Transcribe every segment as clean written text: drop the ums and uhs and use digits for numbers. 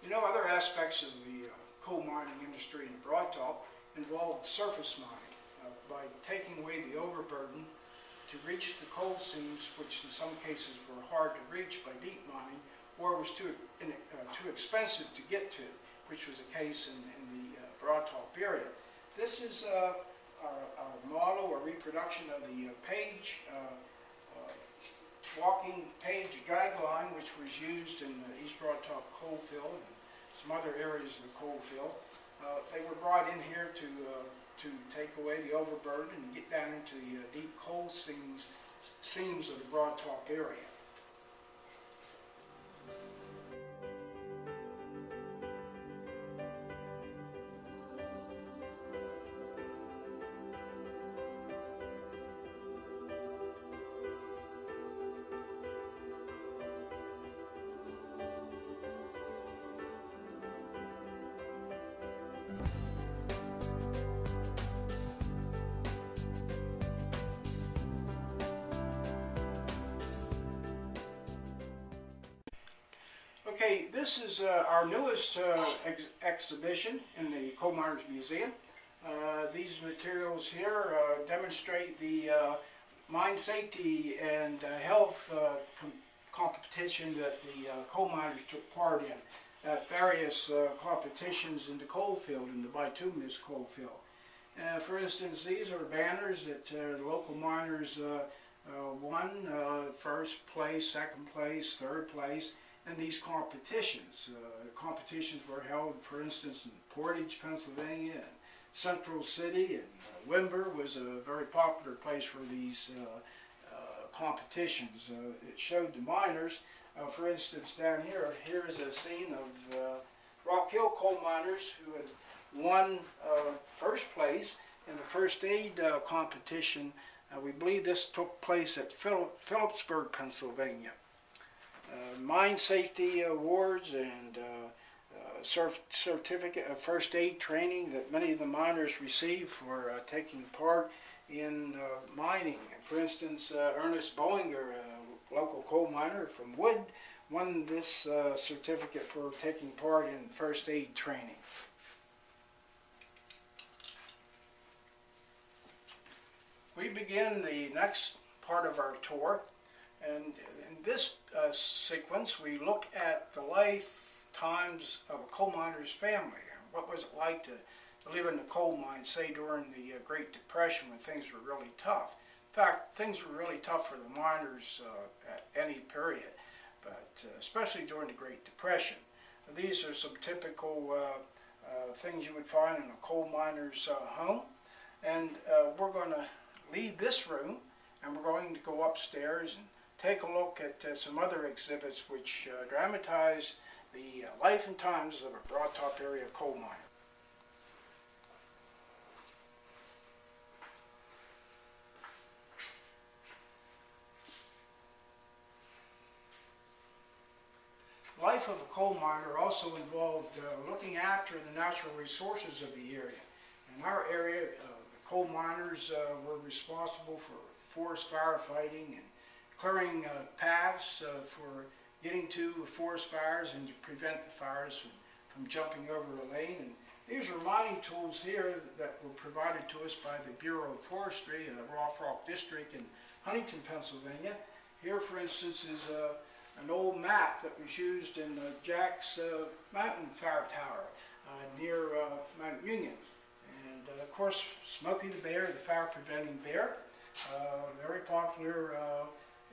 You know, other aspects of the coal mining industry in Broad Top involved surface mining by taking away the overburden to reach the coal seams, which in some cases were hard to reach by deep mining, or was too expensive to get to, which was the case in the Broad Top area. This is our model or reproduction of the walking page drag line, which was used in the East Broad Top coal field and some other areas of the coal field. They were brought in here to take away the overburden and get down into the deep coal seams of the Broad Top area. Okay, this is our newest exhibition in the Coal Miners Museum. These materials here demonstrate the mine safety and health competition that the coal miners took part in at various competitions in the coal field, in the bituminous coal field. For instance, these are banners that the local miners won, first place, second place, third place, in these competitions. Competitions were held, for instance, in Portage, Pennsylvania, and Central City, and Wimber was a very popular place for these competitions. It showed the miners, for instance, down here, here is a scene of Rock Hill coal miners who had won first place in the first aid competition. We believe this took place at Phillipsburg, Pennsylvania. Mine safety awards and certificate of first aid training that many of the miners receive for taking part in mining. For instance, Ernest Bowinger, a local coal miner from Wood, won this certificate for taking part in first aid training. We begin the next part of our tour, and in this sequence we look at the lifetimes of a coal miner's family. What was it like to live in the coal mine, say during the Great Depression when things were really tough? In fact, things were really tough for the miners at any period, but especially during the Great Depression. These are some typical things you would find in a coal miner's home, and we're going to leave this room and we're going to go upstairs and take a look at some other exhibits which dramatize the life and times of a Broad Top area coal miner. The life of a coal miner also involved looking after the natural resources of the area. In our area, the coal miners were responsible for forest firefighting and clearing paths for getting to forest fires and to prevent the fires from jumping over a lane. And these are mining tools here that were provided to us by the Bureau of Forestry in the Rock District in Huntington, Pennsylvania. Here, for instance, is an old map that was used in Jack's Mountain Fire Tower near Mount Union. And of course, Smokey the Bear, the fire-preventing bear, very popular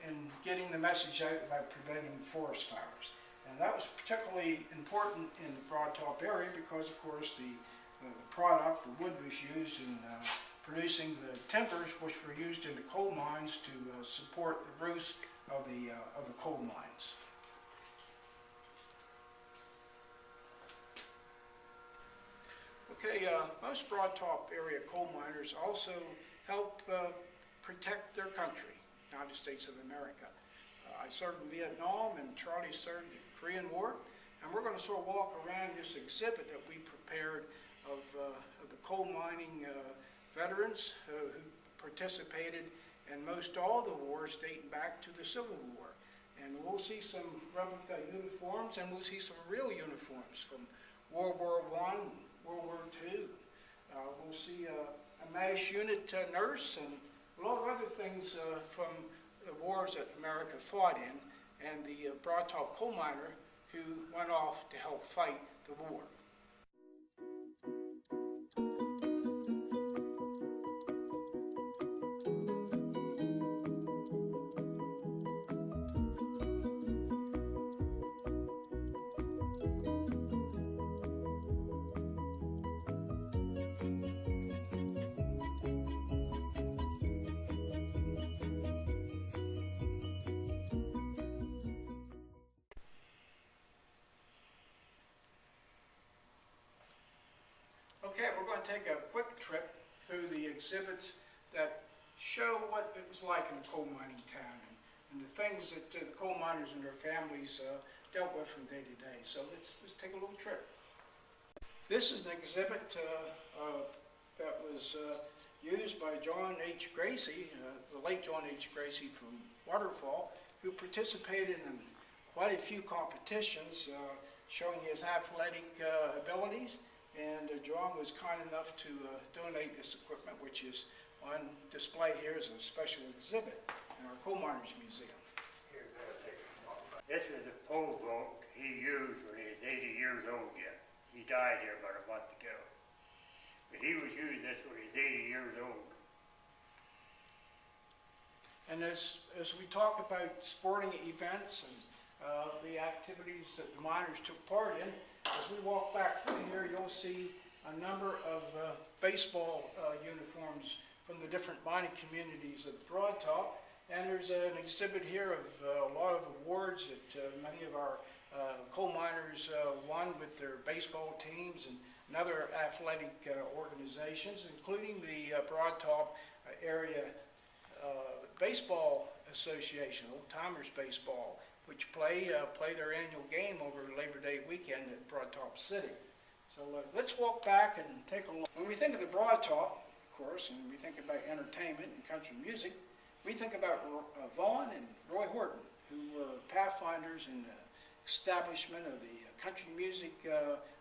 in getting the message out by preventing forest fires. And that was particularly important in the Broad Top area because, of course, the product, the wood, was used in producing the timbers which were used in the coal mines to support the roofs of the coal mines. Okay, most Broad Top area coal miners also help protect their country, United States of America. I served in Vietnam and Charlie served in the Korean War, and we're going to sort of walk around this exhibit that we prepared of the coal mining veterans who participated in most all the wars dating back to the Civil War. And we'll see some replica uniforms, and we'll see some real uniforms from World War I, World War II. We'll see a MASH unit nurse and a lot of other things from the wars that America fought in, and the Broad Top coal miner who went off to help fight the war. Okay, we're going to take a quick trip through the exhibits that show what it was like in a coal mining town and the things that the coal miners and their families dealt with from day to day. So let's take a little trip. This is an exhibit that was used by John H. Gracie, the late John H. Gracie from Waterfall, who participated in quite a few competitions showing his athletic abilities. And John was kind enough to donate this equipment, which is on display here as a special exhibit in our Coal Miners Museum. This is a pole vault he used when he was 80 years old yet. He died here about a month ago. But he was using this when he was 80 years old. And as we talk about sporting events and the activities that the miners took part in, as we walk back through here, you'll see a number of baseball uniforms from the different mining communities of Broad Top. And there's an exhibit here of a lot of awards that many of our coal miners won with their baseball teams and other athletic organizations, including the Broad Top Area Baseball Association, Old Timers Baseball, which play their annual game over Labor Day weekend at Broad Top City. So let's walk back and take a look. When we think of the Broad Top, of course, and we think about entertainment and country music, we think about Vaughn and Roy Horton, who were pathfinders in the establishment of the Country Music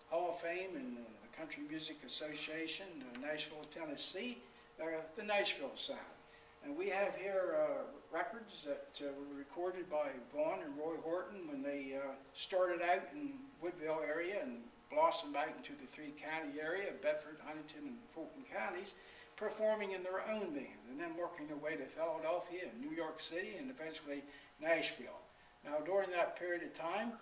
Hall of Fame and the Country Music Association, Nashville, Tennessee, the Nashville Sound. And we have here records that were recorded by Vaughn and Roy Horton when they started out in Woodville area and blossomed out into the three-county area, Bedford, Huntington, and Fulton counties, performing in their own band, and then working their way to Philadelphia and New York City and eventually Nashville. Now, during that period of time,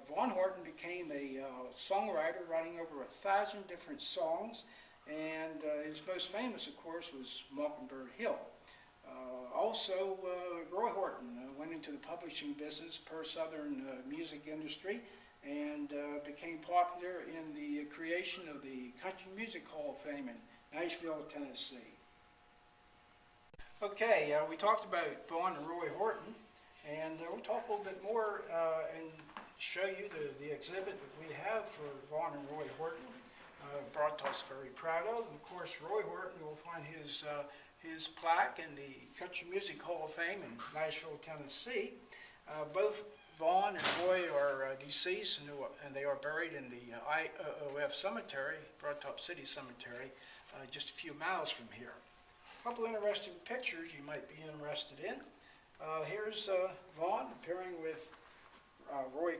Vaughn Horton became a songwriter, writing over 1,000 different songs, and his most famous, of course, was Mockingbird Hill. Also, Roy Horton went into the publishing business per Southern music industry and became popular in the creation of the Country Music Hall of Fame in Nashville, Tennessee. Okay, we talked about Vaughn and Roy Horton, and we'll talk a little bit more and show you the exhibit that we have for Vaughn and Roy Horton. Broad Top's very proud of. And of course, Roy Horton, you'll find his plaque in the Country Music Hall of Fame in Nashville, Tennessee. Both Vaughn and Roy are deceased, and they are buried in the IOOF Cemetery, Broad Top City Cemetery, just a few miles from here. A couple interesting pictures you might be interested in. Here's Vaughn appearing with Roy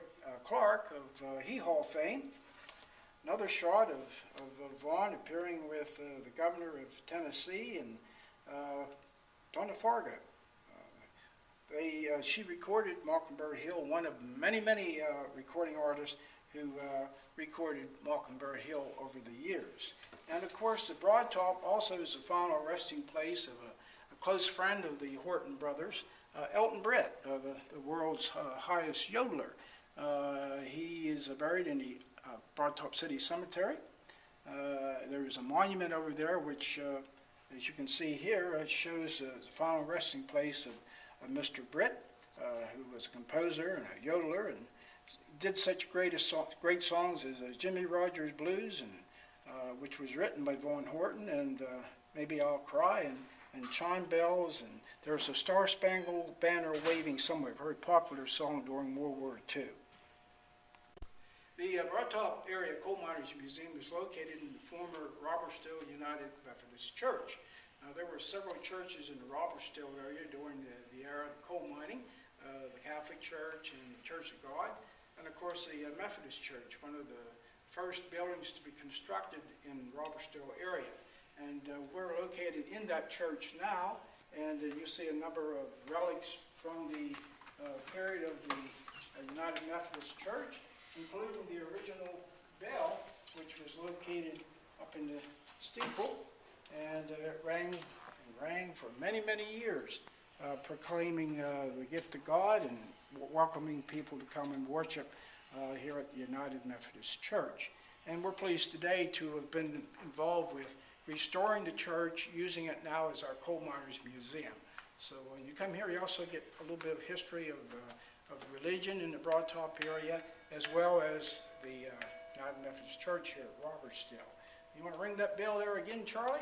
Clark of He Hall fame. Another shot of Vaughn appearing with the governor of Tennessee and Donna Fargo. She recorded Mockingbird Hill, one of many recording artists who recorded Mockingbird Hill over the years. And of course, the Broad Top also is the final resting place of a close friend of the Horton brothers, Elton Britt, the world's highest yodeler. He is buried in the Broad Top City Cemetery. There is a monument over there which, as you can see here, shows the final resting place of Mr. Britt, who was a composer and a yodeler and did such great songs as Jimmy Rogers Blues, and which was written by Vaughn Horton, and Maybe I'll Cry, and chime bells, and there's a Star Spangled Banner waving somewhere, a very popular song during World War II. The Broad Top Area Coal Miners Museum is located in the former Robertsdale United Methodist Church. There were several churches in the Robertsdale area during the era of coal mining, the Catholic Church and the Church of God, and of course the Methodist Church, one of the first buildings to be constructed in the Robertsdale area. And we're located in that church now, and you see a number of relics from the period of the United Methodist Church, including the original bell, which was located up in the steeple, and it rang for many, many years, proclaiming the gift of God and welcoming people to come and worship here at the United Methodist Church. And we're pleased today to have been involved with restoring the church, using it now as our Coal Miners Museum. So when you come here, you also get a little bit of history of religion in the Broad Top area, as well as the United Methodist Church here at Robertsdale. You want to ring that bell there again, Charlie?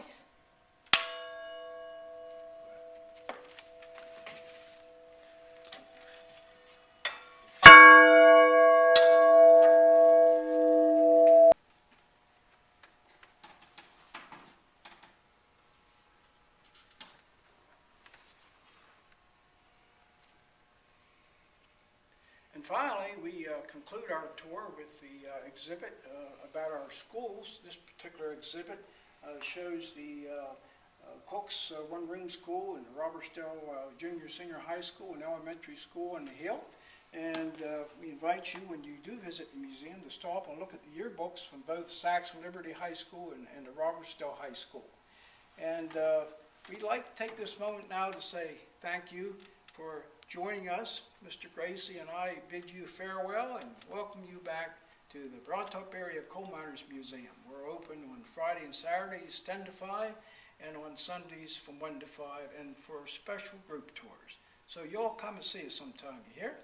And finally, we conclude our tour with the exhibit about our schools. This particular exhibit shows the Cook's one-room school and the Robertsdale Junior Senior High School and Elementary School on the Hill. And we invite you, when you do visit the museum, to stop and look at the yearbooks from both Saxon Liberty High School and the Robertsdale High School. And we'd like to take this moment now to say thank you for joining us. Mr. Gracie and I bid you farewell and welcome you back to the Broad Top Area Coal Miners Museum. We're open on Friday and Saturdays 10 to 5 and on Sundays from 1 to 5 and for special group tours. So y'all come and see us sometime, you hear?